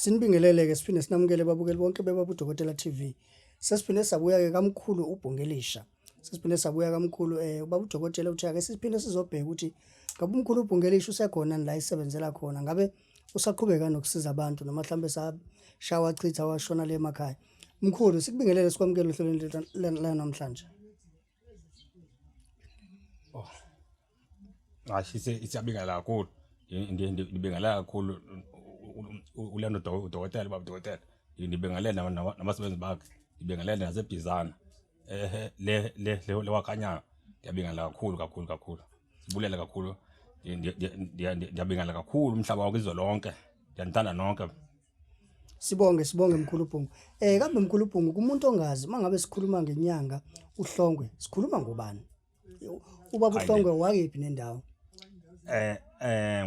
Sinibingelele ke siphinde sinamukele babukeli bonke beBabu Dokotela TV. Sesiphinde sabuya ke kaMkhulu uBhungelisha. Sesiphinde sabuya kaMkhulu uBabu Dokotela uthi ake siphinde sizobheka ukuthi ngabe uMkhulu uBhungelisha usekhona la isebenzela khona. Ngabe usaqhubeka nokusiza abantu noma mhlambe shawa chitha washona le emakhaya. Mkhulu sikubingelele sikwamukele uhlelo la namhlanje. Oh. Isiyabingelela kakhulu. Ndibingelela kakhulu uLando Dokotela Babu Dokotela. Ndibingelela nabasebenzi bakhe. Ndibingelela nasebhizana. Le wakanya. Ndiyabingelela kakhulu. Sibulela kakhulu. Ndiyabingelela kakhulu umhlaba wonke izwe lonke. Ndiyanithanda nonke. Sibonge Mkhulu Bhungu. Kambe Mkhulu Bhungu kumuntu ongazi mangabe sikhuluma ngenyanga uhlongwe sikhuluma ngobani? Ubaba uhlongwe wakephi nendawo?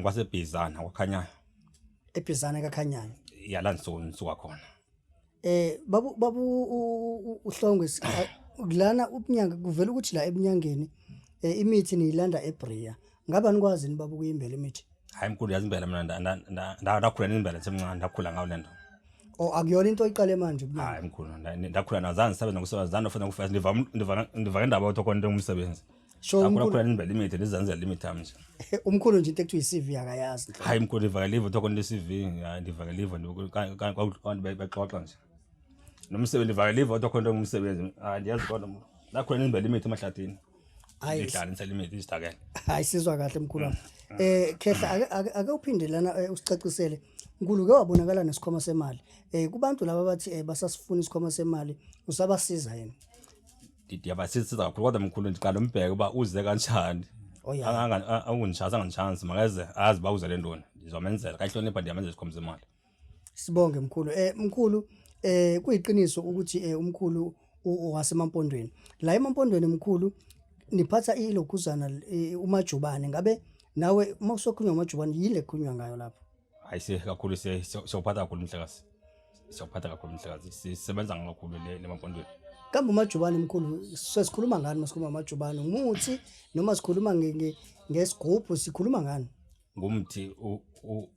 Kwasebhizana kwaKhanyayo. Ebhizana kaKhanyayo. Yala nisuka khona. Babu uhlongwe kulana ubunyanga kuvela ukuthi la ebunyangeni imithi niyilanda eBria. Ngaba nikwazi nibabu kuyimbela imithi? Hayi mkhulu yazi impela mina ndakhula nimbela semncane ndakhula ngawo lento. Oh akuyona into oyiqale manje ubunyanga. Hayi mkhulu ndakhula nazange sisebenza nokusebenza zana ufuna ukufasa ndiva indaba yokuthi konke umsebenzi. Ndakhula nimbela imithi ndizenzela imithi nje. Umkhulu nje into ekuthiwa iCV akayazi. Hayi mkhulu ndiva live ukuthi konke iCV ndiva live kwabantu bexoxa nje. Nomsebenzi ndiva live ukuthi konke umsebenzi ndiyazi kodwa ndakhula nimbela imithi emahlathini. Hayi ngihlala imithi isitakela. Hayi sizwa kahle mkhulu. Khehla ake uphinde lana usicacisele. Mkhulu ke wabonakala nesikhoma semali. Kubantu laba bathi basasifuna isikhoma semali usabasiza yena. Ndiyabasiza kakhulu kodwa mkhulu ndiqala umbheke uba uze kanjani. Awungishaza nganchance makaze azi ba uze le ntoni. Ngizomenzela kahlonipha ndiyamenzela isikhoma semali. Sibonge mkhulu. Mkhulu kuyiqiniso ukuthi umkhulu wasemampondweni. La emampondweni mkhulu niphatha ilokuzana umajubane ngabe nawe mawusokhulunywa umajubane yile khulunywa ngayo lapho. Hayi kakhulu siyophatha kakhulu umhlekazi. Siyophatha kakhulu umhlekazi. Sisebenza kakhulu le emampondweni. Kambe umajubane mkhulu sesikhuluma ngani masikhuluma amajubane? Umuthi noma sikhuluma ngesigubhu sikhuluma ngani? Ngumthi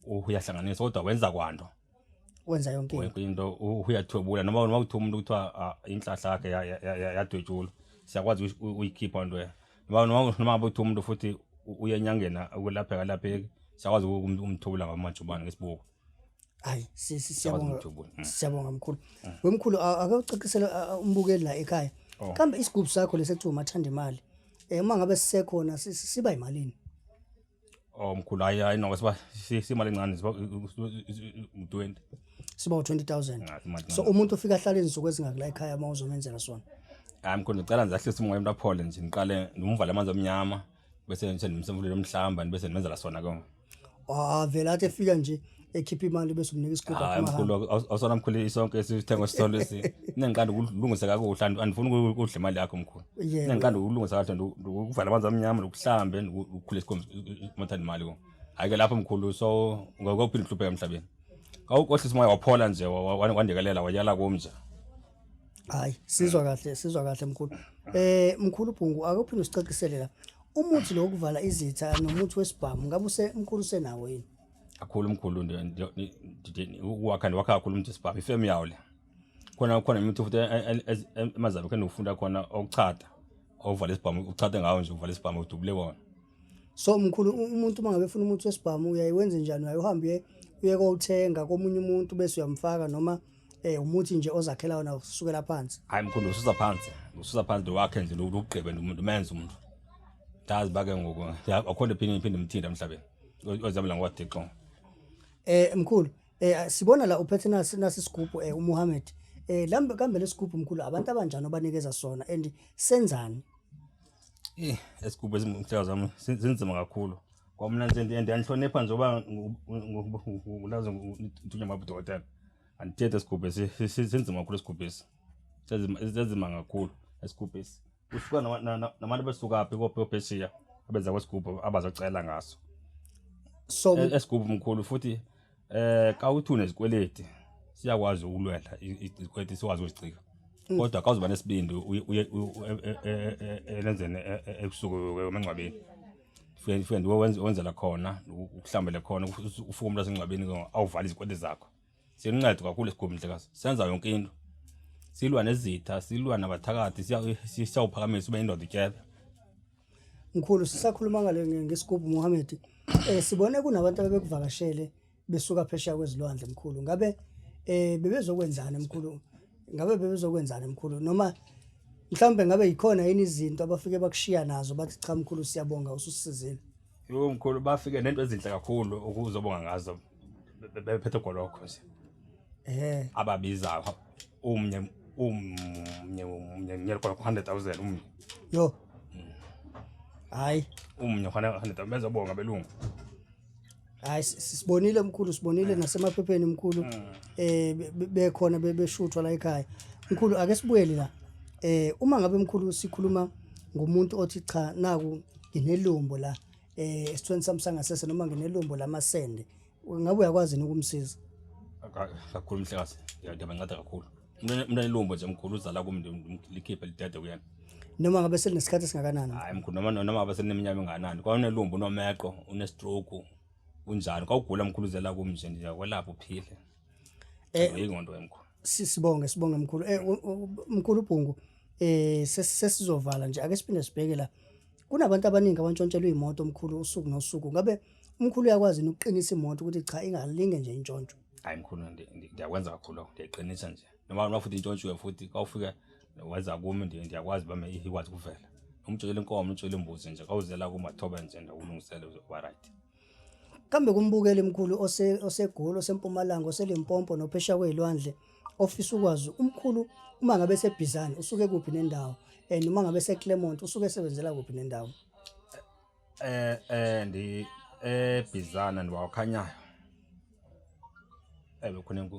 uyahlanganisa kodwa wenza kwanto. Wenza yonke into uyathwebula noma uthi umuntu kuthiwa inhlahla yakhe yadwetshula siyakwazi uyikhipha into noma uthi umuntu futhi uyenyangena ukulapheka lapheki siyakwazi umthobula ngamajubane ngesibuko. Hayi siyabonga mkhulu. Wemkhulu ake ucacisela umbukeli la ekhaya. Kambe isigubhu sakho lesekuthiwa umathanda imali uma ngabe sisekhona siba imalini? Mkhulu hayi no siba simali encane siba 20. Siba 20,000. So umuntu ufika ahlala izinsuku ezingakula ekhaya mawuzomenzela sona. Hayi mkhulu ngicela ngizahlisa umoya emntu aphole nje ngiqale ngimvala amanzi omnyama bese nje nimsemvulele umhlamba bese nimenzela sona ke. Vela athi efika nje ekhipha imali bese umnika isigubhu aphuma. Hayi mkhulu awusona mkhulu isonke esithenga sithole esi. Ningiqanda ukulungisa kakuhle andifuni ukudla imali yakho mkhulu. Ningiqanda ukulungisa kahle ukuvala amanzi omnyama nokuhlambe ukukhule isikhombe umathanda imali ko. Hayi ke lapho mkhulu so ngokuphila uhluphe emhlabeni. Kawukohlisa umoya waphola nje wandekelela wayala komnje. Hayi sizwa kahle mkhulu. Mkhulu Bhungu ake uphinde usicacisele la. Umuthi lo wokuvala izitha nomuthi wesibhamu ngabe mkhulu senawo yini? Kakhulu mkhulu wakha kakhulu umuthi wesibhamu ifemu yawo le. Khona imithi futhi emazabe kanofunda khona okuchata. Awuvala isibhamu uchathe ngawo nje uvala isibhamu udubule kona. So mkhulu umuntu mangabe ufuna umuthi wesibhamu uyayiwenza njani? Uyahambe uye kothenga komunye umuntu bese uyamfaka noma umuthi nje ozakhela wona usukela phansi? Hayi mkhulu ususa phansi wakhe nje ukugqibe umuntu menze umuntu. Dazi bake ngoku akhona iphinde imthinda emhlabeni ozamela ngwadixo. Mkhulu sibona la uphethe nasi isigubhu uMohammed kambe lesigubhu mkhulu abantu abanjani obanikeza sona and senzani? Esigubhu ezimhleka zami sinzima kakhulu kwamna nje ndiyanhlonipha nje oba ulazo Inyanga Babu Dokotela andithethe isigubhu sinzima kakhulu isigubhu sezima kakhulu isigubhu usuka nabantu besuka phi kopheshiya abenza kwesigubhu abazocela ngaso. So esigubhu mkhulu futhi ka uthune izikweleti siyakwazi ukulwela izikweleti siwazi ukuzicika kodwa ka uzoba nesibindi elenzene ebusuku emangcwabeni fike wenzela khona ukuhlambele khona ufuka umuntu asengcwabeni awuvala izikweleti zakho siyanceda kakhulu isigubhu mhlekazi senza yonke into silwa nezitha silwa nabathakathi siyawuphakamisa ube indoda ityebe. Mkhulu sisakhuluma ngale ngesigubhu Mohammed sibone kunabantu ababekuvakashele besuka phesheya kwezilwandle mkhulu ngabe bebezokwenzana mkhulu noma mhlambe ngabe yikhona yini izinto abafike bakushiya nazo bathi cha mkhulu siyabonga ususizile. Yo mkhulu bafike nento ezinhle kakhulu ukuzobonga ngazo bephethe golokho nje ababiza umnye 100,000 umnye yo hayi umnye 100,000 bezobonga belungu. Hayi sibonile mkhulu sibonile nasemaphepheni mkhulu bekhona bebeshuthwa la ekhaya mkhulu ake sibuyele la uma ngabe mkhulu sikhuluma ngomuntu othi cha naku nginelumbo la esithweni samsanga sese noma nginelumbo lamasende ngabe uyakwazi ukumsiza kakhulu mhlekazi ngiyabanceda kakhulu umntwana elumbo nje mkhulu uzala kumntu likhiphe lidede kuyena noma ngabe selinesikhathi singakanani. Hayi mkhulu noma ngabe seneminyaka enganani kwa unelumbo nomeqo unestroke unjani ka ugula mkhulu uzela kumi nje ndiyakwelapha uphile ingqondo emkhulu. Sibonge mkhulu mkhulu Bhungu sesizovala nje ake siphinde sibheke la kunabantu abaningi abantshontshelwe imoto mkhulu usuku nosuku ngabe umkhulu uyakwazi ukuqinisa imoto ukuthi cha ingalinge nje intshontsho. Hayi mkhulu ndiyakwenza kakhulu ndiyayiqinisa nje noma futhi intshontsho futhi ka ufika wenza kumi ndiyakwazi bame ikwazi kuvela umtshele inkomo umtshele imbuzi nje ka uzela kumathoba nje ndawulungisele uzoba right. Kambe kumbukele mkhulu osegolo sempumalanga oseLimpopo nophesha kwezilwandle ofisa ukwazi umkhulu uma ngabe sebhizana usuke kuphi nendawo noma ngabe seClermont usuke esebenzela kuphi nendawo. Ndi ebhizana ndiwakhanyayo bekhona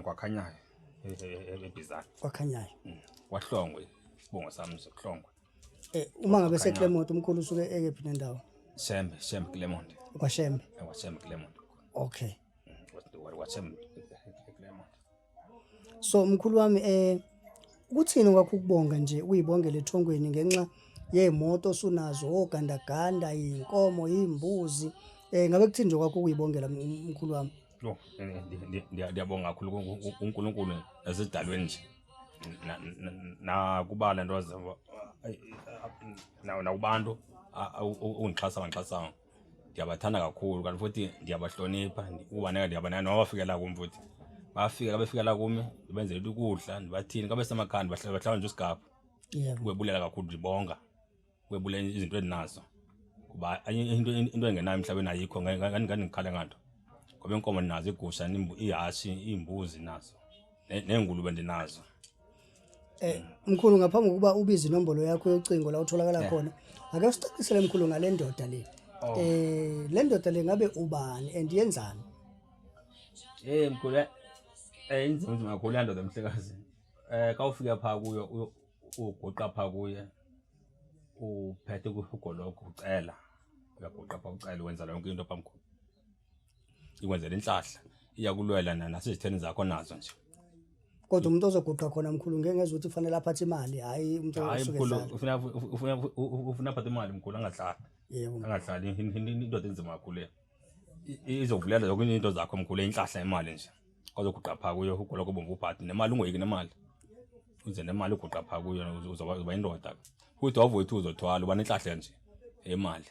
kwakhanyayo ebhizana kwakhanyayo kwahlongwe sibongo sami sokuhlongwe. Uma ngabe seClermont umkhulu usuke ekephi nendawo. Shembe Clermont kwaShembe Clermont. Okay Shembe Clermont. So mkhulu wami kuthini kwakho ukubonga nje uyibongele ethongweni ngenxa yemoto sunazo ogandaganda inkomo imbuzi ngabe kuthini nje kwakho ukuyibongela mkhulu wami. Lo ndiyabonga kakhulu uNkulunkulu esidalweni nje na kubala nto na kubantu ungixhasa ndiyabathanda kakhulu kanti futhi ndiyabahlonipha ubaneka ndiyabanana noma bafikela kumi futhi bafikela kumi benzele ukudla ndibathini kabe semakhaya bahlala nje isigaba kuyebulela kakhulu ndibonga kuyebulela izinto endinazo kuba into engenayo emhlabeni ayikho ngani ngikhala nganto ngoba inkomo ndinazo igusha ihashi imbuzi nazo nengulube ndinazo. Mkhulu ngaphambi kokuba ubize inombolo yakho yocingo la utholakala khona ake sicacisele mkhulu ngale ndoda le le ndoda le ngabe ubani and yenzani. Mkhulu inzima kakhulu ndoda mhlekazi ka ufika pha kuyo ugoqa pha kuye uphethe ugoloko ucela uyagoqa pha ucela wenza yonke into pha mkhulu ikwenzela inhlahla iyakulwela nasezitheni zakho nazo nje. Kodwa umuntu ozoguqa khona mkhulu ngeke ngezwe ukuthi kufanele aphathe imali hayi umuntu osuke ufuna aphathe imali mkhulu angahlali. Angahlali into enzima kakhulu izovulela zonke into zakho mkhulu inhlahla imali nje ozoguqa pha kuyo ugoloko bomvu uphathi nemali ungoyiki nemali uze nemali uguqa pha kuyo uzoba indoda futhi awuvoyithi uzothwala uba nenhlahla nje imali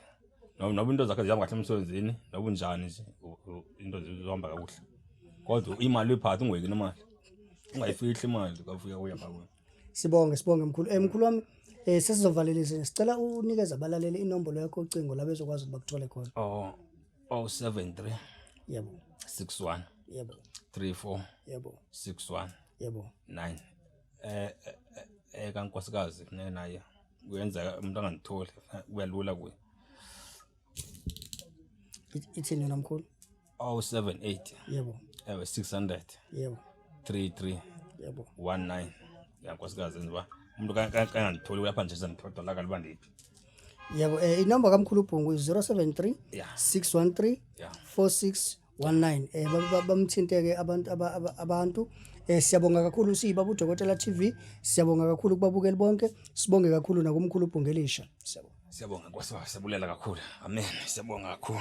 noma into zakho zihamba kahle emsebenzini noba unjani nje into zizohamba kakuhle kodwa imali uyiphatha ungoyiki nemali ungayifihli imali kafika kuya pha kuyo. Sibonge mkhulu mkhulu wami sesizovalelisa sicela unikeze abalaleli inombolo yakho yocingo la bezokwazi ukubakuthole khona. 073 yebo 61 yebo 34 yebo 61 yebo 9 kaNkosikazi naye kuyenza umuntu angangitholi kuyalula kuye. Ithini yona mkhulu? 078 yebo 600 yebo 33 yebo 19 yankosikazi njengoba umuntu kangangitholi lapha nje sengithola kalba ndiphi. Yebo inamba kaMkhulu Bhungu 073 613 4619 bamthinteke abantu siyabonga kakhulu siyiBabu Dokotela TV siyabonga kakhulu kubabukeli bonke sibonge kakhulu nakuMkhulu Bhungelisha siyabonga kwasibulela kakhulu amen siyabonga kakhulu.